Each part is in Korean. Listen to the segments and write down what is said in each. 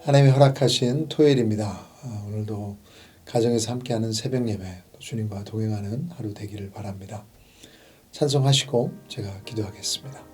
하나님이 허락하신 토요일입니다. 오늘도 가정에서 함께하는 새벽 예배, 주님과 동행하는 하루 되기를 바랍니다. 찬송하시고 제가 기도하겠습니다.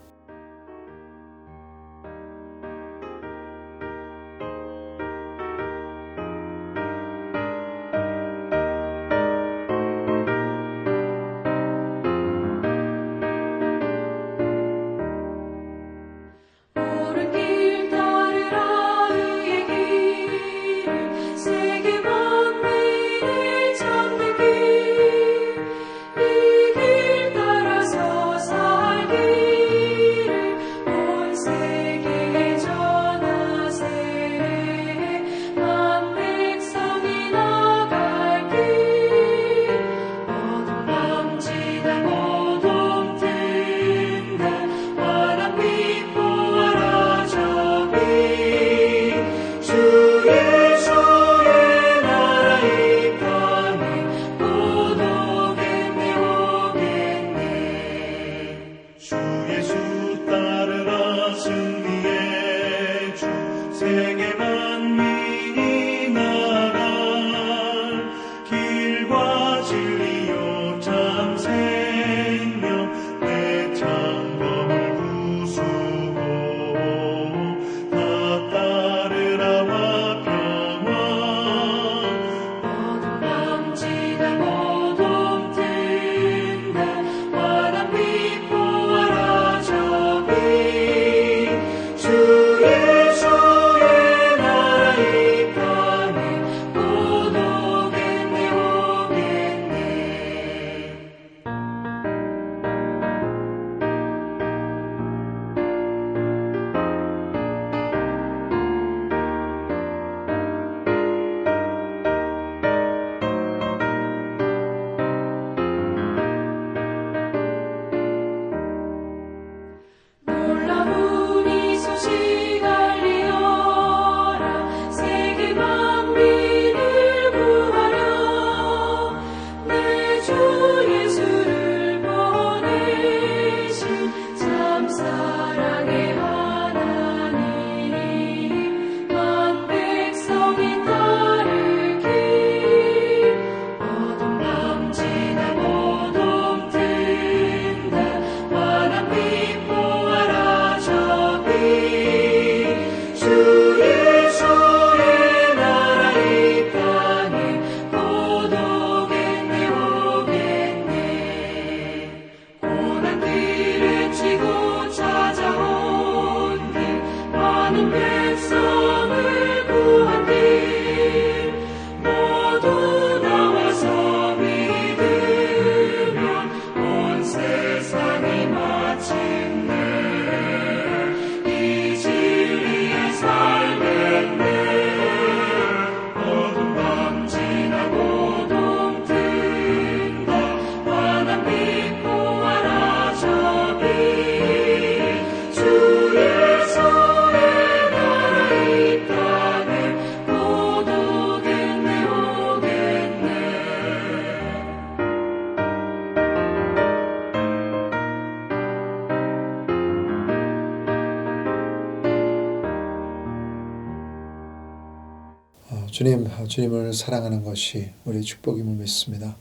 주님을 사랑하는 것이 우리의 축복임을 믿습니다.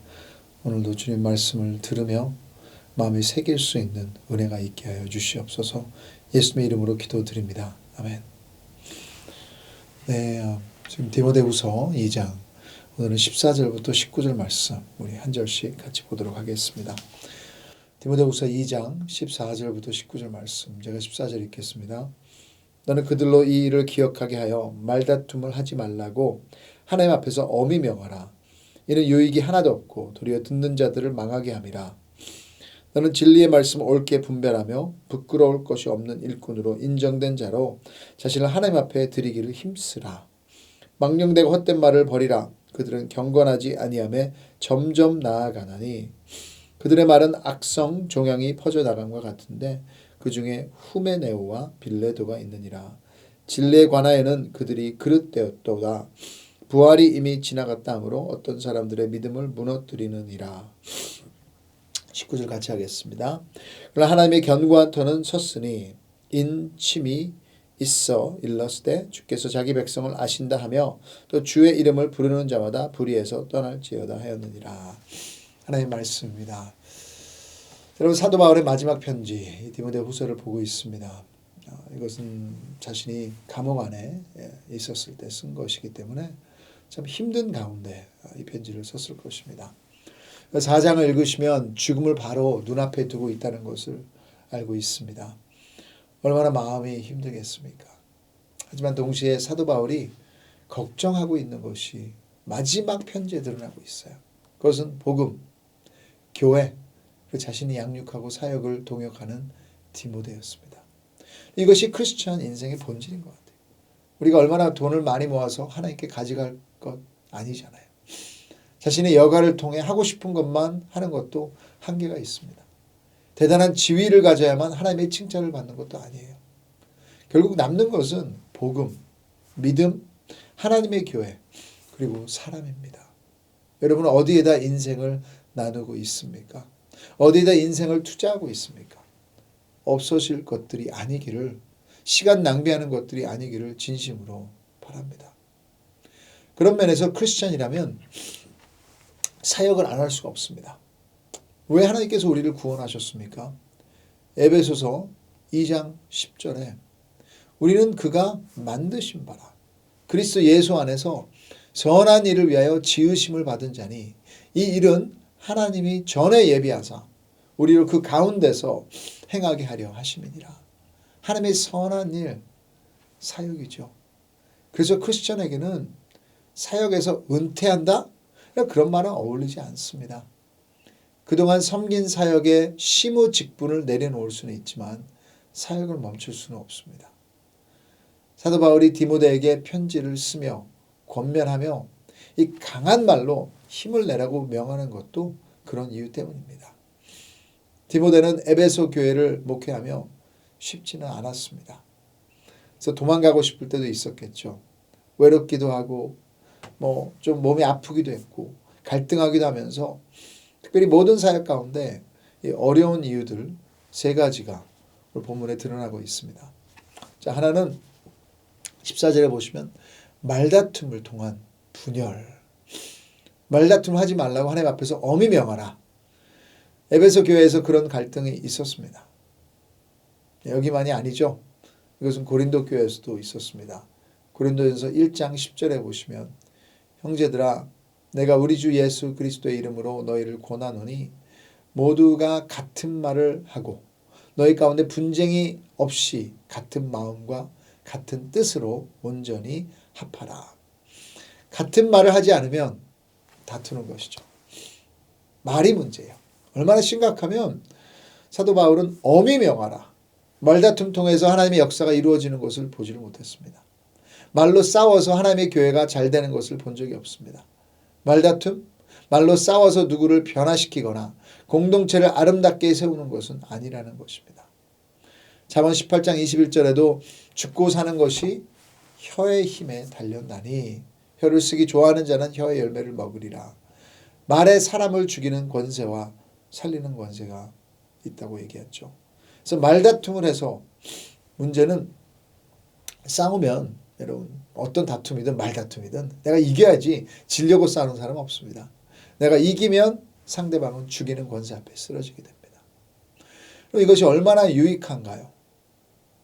오늘도 주님 말씀을 들으며 마음에 새길 수 있는 은혜가 있게 하여 주시옵소서. 예수님의 이름으로 기도드립니다. 아멘. 네, 지금 디모데후서 2장 오늘은 14절부터 19절 말씀 우리 한 절씩 같이 보도록 하겠습니다. 디모데후서 2장 14절부터 19절 말씀, 제가 14절 읽겠습니다. 너는 그들로 이 일을 기억하게 하여 말다툼을 하지 말라고 하나님 앞에서 엄히 명하라. 이는 유익이 하나도 없고 도리어 듣는 자들을 망하게 함이라. 너는 진리의 말씀을 옳게 분별하며 부끄러울 것이 없는 일꾼으로 인정된 자로 자신을 하나님 앞에 드리기를 힘쓰라. 망령되고 헛된 말을 버리라. 그들은 경건하지 아니하며 점점 나아가나니 그들의 말은 악성 종양이 퍼져나간과 같은데 그 중에 후메네오와 빌레도가 있느니라. 진리에 관하여는 그들이 그릇되었도다. 부활이 이미 지나갔다 하므로 어떤 사람들의 믿음을 무너뜨리느니라. 19절 같이 하겠습니다. 그러나 하나님의 견고한 터는 섰으니 인침이 있어 일렀으되 주께서 자기 백성을 아신다 하며 또 주의 이름을 부르는 자마다 불의에서 떠날지어다 하였느니라. 하나님의 말씀입니다. 여러분 사도 바울의 마지막 편지 디모데후서를 보고 있습니다. 이것은 자신이 감옥 안에 있었을 때 쓴 것이기 때문에 참 힘든 가운데 이 편지를 썼을 것입니다. 4장을 읽으시면 죽음을 바로 눈앞에 두고 있다는 것을 알고 있습니다. 얼마나 마음이 힘들겠습니까? 하지만 동시에 사도 바울이 걱정하고 있는 것이 마지막 편지에 드러나고 있어요. 그것은 복음, 교회, 그 자신이 양육하고 사역을 동역하는 디모데였습니다. 이것이 크리스천 인생의 본질인 것 같아요. 우리가 얼마나 돈을 많이 모아서 하나님께 가져갈 것 아니잖아요. 자신의 여가를 통해 하고 싶은 것만 하는 것도 한계가 있습니다. 대단한 지위를 가져야만 하나님의 칭찬을 받는 것도 아니에요. 결국 남는 것은 복음, 믿음, 하나님의 교회, 그리고 사람입니다. 여러분은 어디에다 인생을 나누고 있습니까? 어디에다 인생을 투자하고 있습니까? 없어질 것들이 아니기를, 시간 낭비하는 것들이 아니기를 진심으로 바랍니다. 그런 면에서 크리스찬이라면 사역을 안 할 수가 없습니다. 왜 하나님께서 우리를 구원하셨습니까? 에베소서 2장 10절에 우리는 그가 만드신 바라 그리스도 예수 안에서 선한 일을 위하여 지으심을 받은 자니 이 일은 하나님이 전에 예비하사 우리를 그 가운데서 행하게 하려 하심이니라. 하나님의 선한 일, 사역이죠. 그래서 크리스천에게는 사역에서 은퇴한다? 그런 말은 어울리지 않습니다. 그동안 섬긴 사역에 시무직분을 내려놓을 수는 있지만 사역을 멈출 수는 없습니다. 사도 바울이 디모데에게 편지를 쓰며 권면하며 이 강한 말로 힘을 내라고 명하는 것도 그런 이유 때문입니다. 디모데는 에베소 교회를 목회하며 쉽지는 않았습니다. 그래서 도망가고 싶을 때도 있었겠죠. 외롭기도 하고 좀 몸이 아프기도 했고 갈등하기도 하면서 특별히 모든 사역 가운데 이 어려운 이유들 3가지가 오늘 본문에 드러나고 있습니다. 자, 하나는 14절에 보시면 말다툼을 통한 분열. 말다툼을 하지 말라고 하나님 앞에서 엄히 명하라. 에베소 교회에서 그런 갈등이 있었습니다. 여기만이 아니죠. 이것은 고린도 교회에서도 있었습니다. 고린도전서 1장 10절에 보시면 형제들아 내가 우리 주 예수 그리스도의 이름으로 너희를 권하노니 모두가 같은 말을 하고 너희 가운데 분쟁이 없이 같은 마음과 같은 뜻으로 온전히 합하라. 같은 말을 하지 않으면 다투는 것이죠. 말이 문제예요. 얼마나 심각하면 사도 바울은 엄히 명하라. 말다툼 통해서 하나님의 역사가 이루어지는 것을 보지를 못했습니다. 말로 싸워서 하나님의 교회가 잘 되는 것을 본 적이 없습니다. 말다툼, 말로 싸워서 누구를 변화시키거나 공동체를 아름답게 세우는 것은 아니라는 것입니다. 잠언 18장 21절에도 죽고 사는 것이 혀의 힘에 달렸나니 혀를 쓰기 좋아하는 자는 혀의 열매를 먹으리라. 말에 사람을 죽이는 권세와 살리는 권세가 있다고 얘기했죠. 그래서 말다툼을 해서 문제는 싸우면 여러분 어떤 다툼이든 말다툼이든 내가 이겨야지 지려고 싸우는 사람은 없습니다. 내가 이기면 상대방은 죽이는 권세 앞에 쓰러지게 됩니다. 그럼 이것이 얼마나 유익한가요?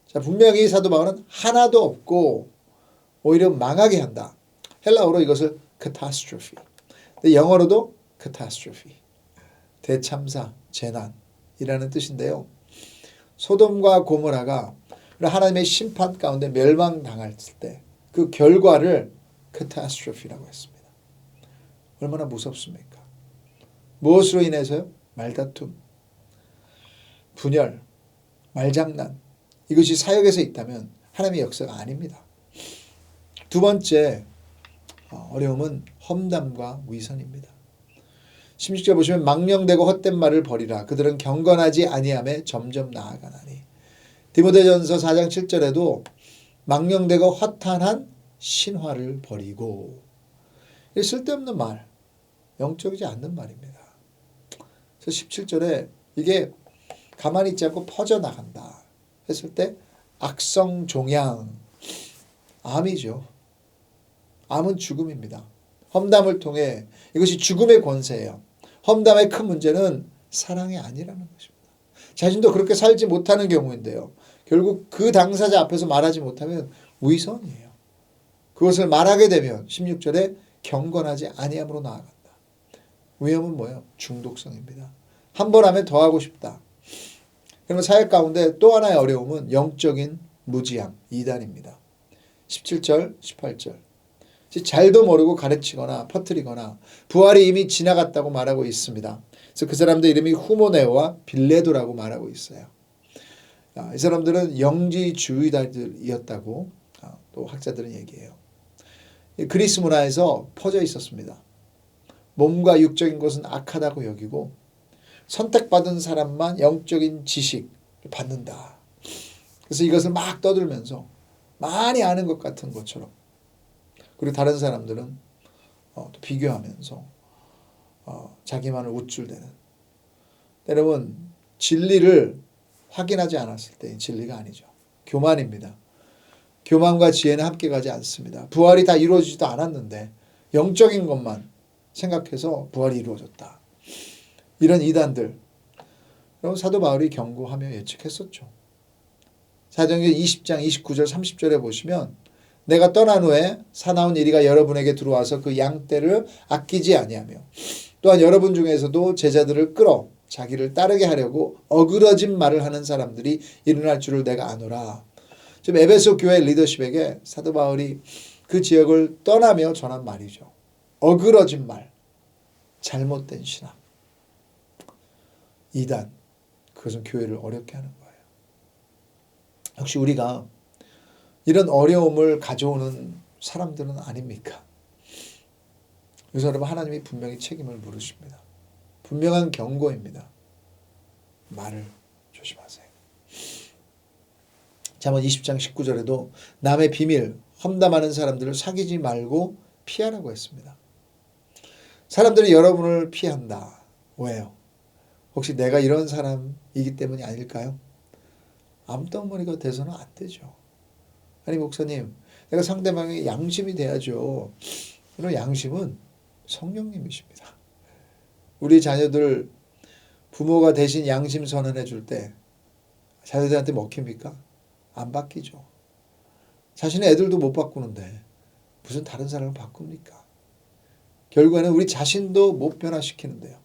자, 분명히 사도 바울은 하나도 없고 오히려 망하게 한다. 헬라어로 이것을 catastrophe. 근데 영어로도 catastrophe. 대참사, 재난이라는 뜻인데요. 소돔과 고모라가 하나님의 심판 가운데 멸망당했을 때 그 결과를 catastrophe라고 했습니다. 얼마나 무섭습니까? 무엇으로 인해서요? 말다툼, 분열, 말장난. 이것이 사역에서 있다면 하나님의 역사가 아닙니다. 두 번째 어려움은 험담과 위선입니다. 16절 보시면 망령되고 헛된 말을 버리라. 그들은 경건하지 아니함에 점점 나아가나니. 디모데전서 4장 7절에도 망령되고 허탄한 신화를 버리고. 쓸데없는 말, 영적이지 않는 말입니다. 그래서 17절에 이게 가만히 있지 않고 퍼져나간다 했을 때 악성 종양, 암이죠. 암은 죽음입니다. 험담을 통해 이것이 죽음의 권세예요. 험담의 큰 문제는 사랑이 아니라는 것입니다. 자신도 그렇게 살지 못하는 경우인데요. 결국 그 당사자 앞에서 말하지 못하면 위선이에요. 그것을 말하게 되면 16절에 경건하지 아니함으로 나아간다. 위험은 뭐예요? 중독성입니다. 한 번 하면 더 하고 싶다. 그러면 사역 가운데 또 하나의 어려움은 영적인 무지함, 이단입니다. 17절, 18절. 잘도 모르고 가르치거나 퍼뜨리거나 부활이 이미 지나갔다고 말하고 있습니다. 그래서 그 사람들 이름이 후모네오와 빌레도라고 말하고 있어요. 이 사람들은 영지주의자들이었다고 또 학자들은 얘기해요. 그리스 문화에서 퍼져 있었습니다. 몸과 육적인 것은 악하다고 여기고 선택받은 사람만 영적인 지식을 받는다. 그래서 이것을 막 떠들면서 많이 아는 것 같은 것처럼 그리고 다른 사람들은 또 비교하면서 자기만을 우쭐대는. 여러분 진리를 확인하지 않았을 때 진리가 아니죠. 교만입니다. 교만과 지혜는 함께 가지 않습니다. 부활이 다 이루어지지도 않았는데 영적인 것만 생각해서 부활이 이루어졌다. 이런 이단들. 여러분 사도 바울이 경고하며 예측했었죠. 사도행전 20장 29절 30절에 보시면 내가 떠난 후에 사나운 이리가 여러분에게 들어와서 그 양떼를 아끼지 아니하며 또한 여러분 중에서도 제자들을 끌어 자기를 따르게 하려고 어그러진 말을 하는 사람들이 일어날 줄을 내가 아노라. 지금 에베소 교회 리더십에게 사도 바울이 그 지역을 떠나며 전한 말이죠. 어그러진 말, 잘못된 신앙, 이단, 그것은 교회를 어렵게 하는 거예요. 역시 우리가 이런 어려움을 가져오는 사람들은 아닙니까? 그래서 여러분 하나님이 분명히 책임을 물으십니다. 분명한 경고입니다. 말을 조심하세요. 잠언 20장 19절에도 남의 비밀, 험담하는 사람들을 사귀지 말고 피하라고 했습니다. 사람들이 여러분을 피한다. 왜요? 혹시 내가 이런 사람이기 때문이 아닐까요? 암덩어리가 돼서는 안 되죠. 아니 목사님, 내가 상대방의 양심이 돼야죠. 그런 양심은 성령님이십니다. 우리 자녀들 부모가 대신 양심 선언해 줄 때 자녀들한테 먹힙니까? 안 바뀌죠. 자신의 애들도 못 바꾸는데 무슨 다른 사람을 바꿉니까? 결국에는 우리 자신도 못 변화시키는데요.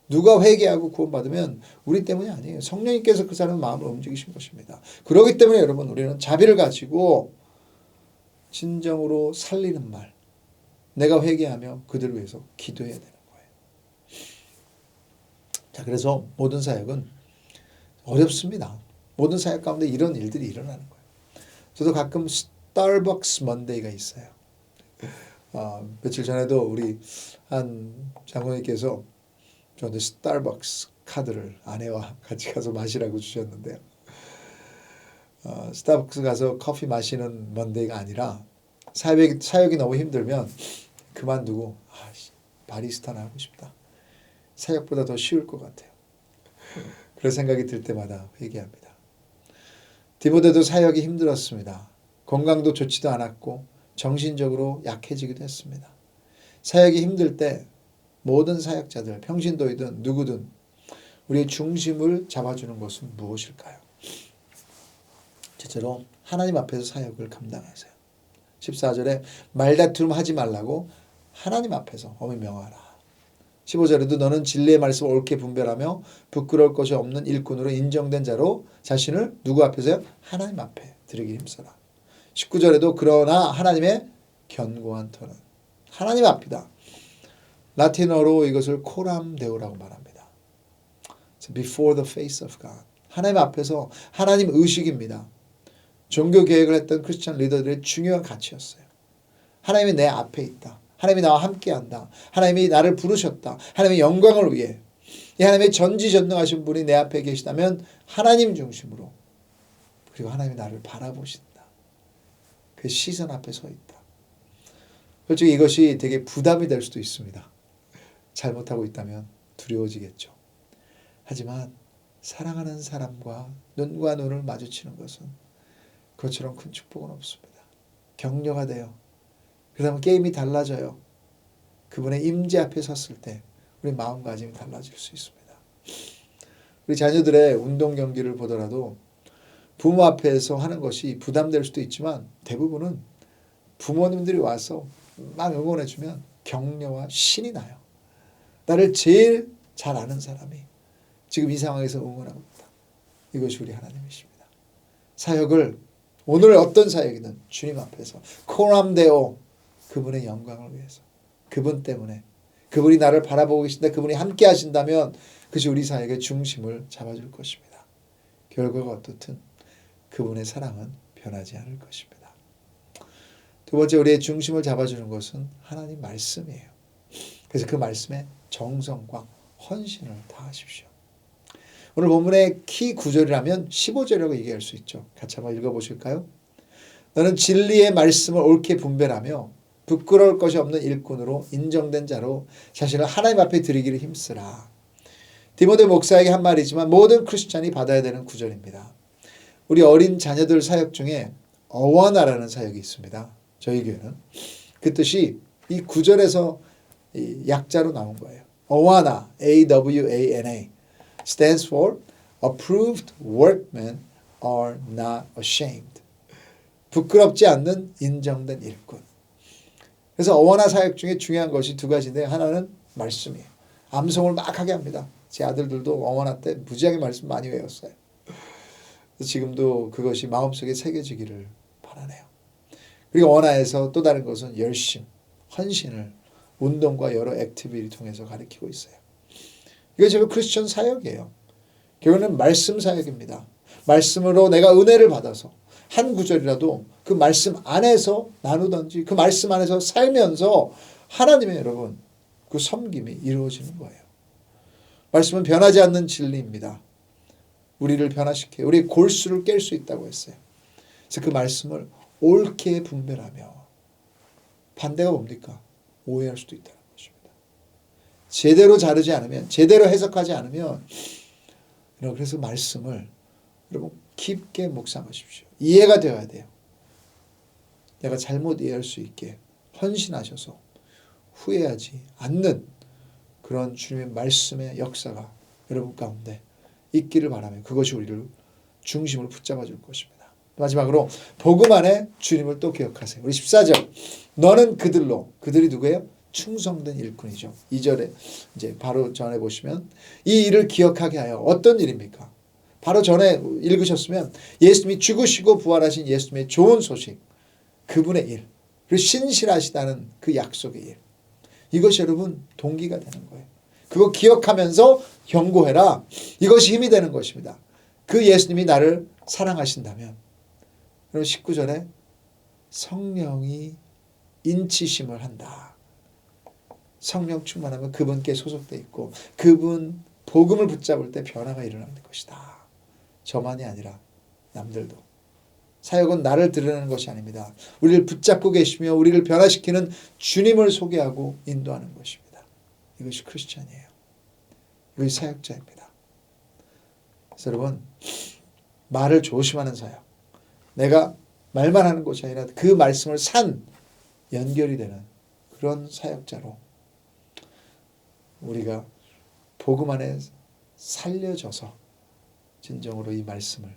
누가 회개하고 구원받으면 우리 때문이 아니에요. 성령님께서 그 사람의 마음을 움직이신 것입니다. 그렇기 때문에 여러분 우리는 자비를 가지고 진정으로 살리는 말, 내가 회개하며 그들을 위해서 기도해야 되는 거예요. 자, 그래서 모든 사역은 어렵습니다. 모든 사역 가운데 이런 일들이 일어나는 거예요. 저도 가끔 스타벅스 먼데이가 있어요. 며칠 전에도 우리 한 장로님께서 저한테 스타벅스 카드를 아내와 같이 가서 마시라고 주셨는데요. 스타벅스 가서 커피 마시는 먼데이가 아니라 사역이 너무 힘들면 그만두고 바리스타나 하고 싶다. 사역보다 더 쉬울 것 같아요. 그런 생각이 들 때마다 회개합니다. 디모데도 사역이 힘들었습니다. 건강도 좋지도 않았고 정신적으로 약해지기도 했습니다. 사역이 힘들 때 모든 사역자들, 평신도이든 누구든 우리의 중심을 잡아주는 것은 무엇일까요? 첫째로 하나님 앞에서 사역을 감당하세요. 14절에 말다툼 하지 말라고 하나님 앞에서 엄히 명하라. 15절에도 너는 진리의 말씀을 옳게 분별하며 부끄러울 것이 없는 일꾼으로 인정된 자로 자신을 누구 앞에서요? 하나님 앞에 드리기 힘써라. 19절에도 그러나 하나님의 견고한 터는 하나님 앞이다. 라틴어로 이것을 코람 데오라고 말합니다. Before the face of God. 하나님 앞에서 하나님 의식입니다. 종교 개혁을 했던 크리스천 리더들의 중요한 가치였어요. 하나님이 내 앞에 있다. 하나님이 나와 함께한다. 하나님이 나를 부르셨다. 하나님의 영광을 위해 이 하나님의 전지전능하신 분이 내 앞에 계시다면 하나님 중심으로 그리고 하나님이 나를 바라보신다. 그 시선 앞에 서 있다. 솔직히 이것이 되게 부담이 될 수도 있습니다. 잘못하고 있다면 두려워지겠죠. 하지만 사랑하는 사람과 눈과 눈을 마주치는 것은 그것처럼 큰 축복은 없습니다. 격려가 돼요. 그러면 게임이 달라져요. 그분의 임재 앞에 섰을 때 우리 마음가짐이 달라질 수 있습니다. 우리 자녀들의 운동 경기를 보더라도 부모 앞에서 하는 것이 부담될 수도 있지만 대부분은 부모님들이 와서 막 응원해주면 격려와 신이 나요. 나를 제일 잘 아는 사람이 지금 이 상황에서 응원하고 있다. 이것이 우리 하나님이십니다. 사역을 오늘 어떤 사역이든 주님 앞에서 코람데오 그분의 영광을 위해서 그분 때문에 그분이 나를 바라보고 계신다. 그분이 함께 하신다면 그것이 우리 사역의 중심을 잡아줄 것입니다. 결과가 어떻든 그분의 사랑은 변하지 않을 것입니다. 두 번째 우리의 중심을 잡아주는 것은 하나님 말씀이에요. 그래서 그 말씀에 정성과 헌신을 다하십시오. 오늘 본문의 키 9절이라면 15절이라고 얘기할 수 있죠. 같이 한번 읽어보실까요? 너는 진리의 말씀을 옳게 분별하며 부끄러울 것이 없는 일꾼으로 인정된 자로 자신을 하나님 앞에 드리기를 힘쓰라. 디모데 목사에게 한 말이지만 모든 크리스찬이 받아야 되는 구절입니다. 우리 어린 자녀들 사역 중에 어와나라는 사역이 있습니다. 저희 교회는. 그 뜻이 이 구절에서 이 약자로 나온 거예요. 어와나, AWANA stands for Approved Workmen are not ashamed. 부끄럽지 않는 인정된 일꾼. 그래서 어와나 사역 중에 중요한 것이 두 가지인데 하나는 말씀이에요. 암송을 막 하게 합니다. 제 아들들도 어머나 때 무지하게 말씀 많이 외웠어요. 지금도 그것이 마음속에 새겨지기를 바라네요. 그리고 언어에서 또 다른 것은 열심, 헌신을 운동과 여러 액티비티를 통해서 가르치고 있어요. 이것이 크리스천 사역이에요. 결국은 말씀 사역입니다. 말씀으로 내가 은혜를 받아서 한 구절이라도 그 말씀 안에서 나누든지 그 말씀 안에서 살면서 하나님의 여러분 그 섬김이 이루어지는 거예요. 말씀은 변하지 않는 진리입니다. 우리를 변화시켜 우리의 골수를 깰 수 있다고 했어요. 그래서 그 말씀을 옳게 분별하며 반대가 뭡니까? 오해할 수도 있다는 것입니다. 제대로 자르지 않으면 제대로 해석하지 않으면 그래서 말씀을 여러분 깊게 묵상하십시오. 이해가 되어야 돼요. 내가 잘못 이해할 수 있게 헌신하셔서 후회하지 않는 그런 주님의 말씀의 역사가 여러분 가운데 있기를 바라며 그것이 우리를 중심으로 붙잡아 줄 것입니다. 마지막으로 복음 안에 주님을 또 기억하세요. 우리 14절 너는 그들로 그들이 누구예요? 충성된 일꾼이죠. 2절에 이제 바로 전에 보시면 이 일을 기억하게 하여 어떤 일입니까? 바로 전에 읽으셨으면 예수님이 죽으시고 부활하신 예수님의 좋은 소식 그분의 일 그리고 신실하시다는 그 약속의 일 이것이 여러분 동기가 되는 거예요. 그거 기억하면서 경고해라. 이것이 힘이 되는 것입니다. 그 예수님이 나를 사랑하신다면 그럼 19절에 성령이 인치심을 한다. 성령 충만하면 그분께 소속돼 있고 그분 복음을 붙잡을 때 변화가 일어나는 것이다. 저만이 아니라 남들도. 사역은 나를 드러내는 것이 아닙니다. 우리를 붙잡고 계시며 우리를 변화시키는 주님을 소개하고 인도하는 것입니다. 이것이 크리스찬이에요. 이것이 사역자입니다. 그래서 여러분 말을 조심하는 사역. 내가 말만 하는 것이 아니라 그 말씀을 산 연결이 되는 그런 사역자로 우리가 복음 안에 살려져서 진정으로 이 말씀을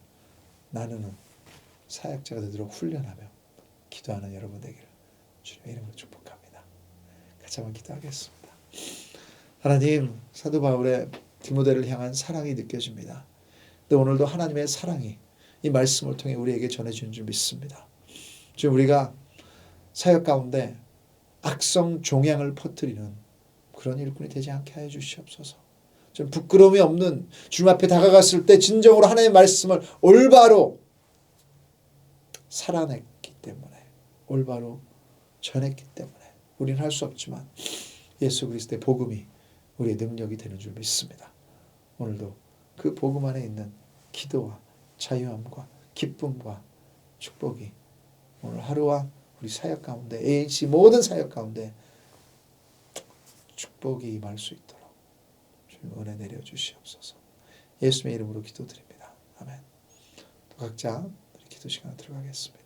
나누는 사역자가 되도록 훈련하며 기도하는 여러분 되기를 주님의 이름으로 축복합니다. 같이 한번 기도하겠습니다. 하나님 사도 바울의 디모데를 향한 사랑이 느껴집니다. 또 오늘도 하나님의 사랑이 이 말씀을 통해 우리에게 전해준 줄 믿습니다. 지금 우리가 사역 가운데 악성 종양을 퍼뜨리는 그런 일꾼이 되지 않게 하여 주시옵소서. 좀 부끄러움이 없는 주님 앞에 다가갔을 때 진정으로 하나님의 말씀을 올바로 살아냈기 때문에 올바로 전했기 때문에 우리는 할 수 없지만 예수 그리스도의 복음이 우리의 능력이 되는 줄 믿습니다. 오늘도 그 복음 안에 있는 기도와 자유함과 기쁨과 축복이 오늘 하루와 우리 사역 가운데 ANC 모든 사역 가운데 축복이 임할 수 있도록 주님 은혜 내려주시옵소서. 예수님의 이름으로 기도드립니다. 아멘. 또 각자 기도 기도 시간 들어가겠습니다.